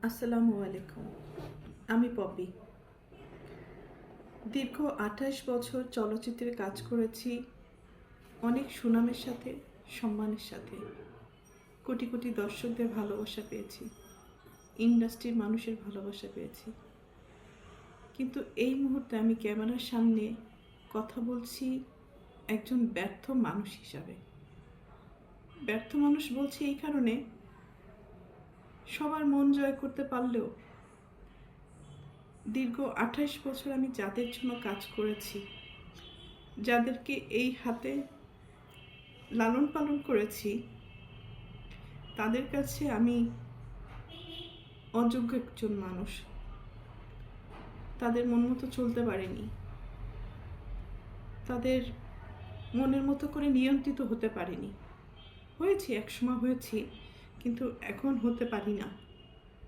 আসসালামু আলাইকুম। আমি পপি। দীর্ঘ ২৮ বছর চলচ্চিত্রে কাজ করেছি, অনেক সুনামের সাথে, সম্মানের সাথে। কোটি কোটি দর্শকদের ভালোবাসা পেয়েছি, ইন্ডাস্ট্রির মানুষের ভালোবাসা পেয়েছি। কিন্তু এই মুহূর্তে আমি ক্যামেরার সামনে কথা বলছি একজন ব্যর্থ মানুষ হিসাবে। ব্যর্থ মানুষ বলছি এই কারণে, সবার মন জয় করতে পারলেও দীর্ঘ ২৮ বছর আমি যাদের জন্য কাজ করেছি, যাদেরকে এই হাতে লালন পালন করেছি, তাদের কাছে আমি অযোগ্য একজন মানুষ। তাদের মন মতো চলতে পারিনি, তাদের মনের মতো করে নিয়ন্ত্রিত হতে পারিনি। হয়েছি, একসময় হয়েছি, কিন্তু এখন হতে পারি না।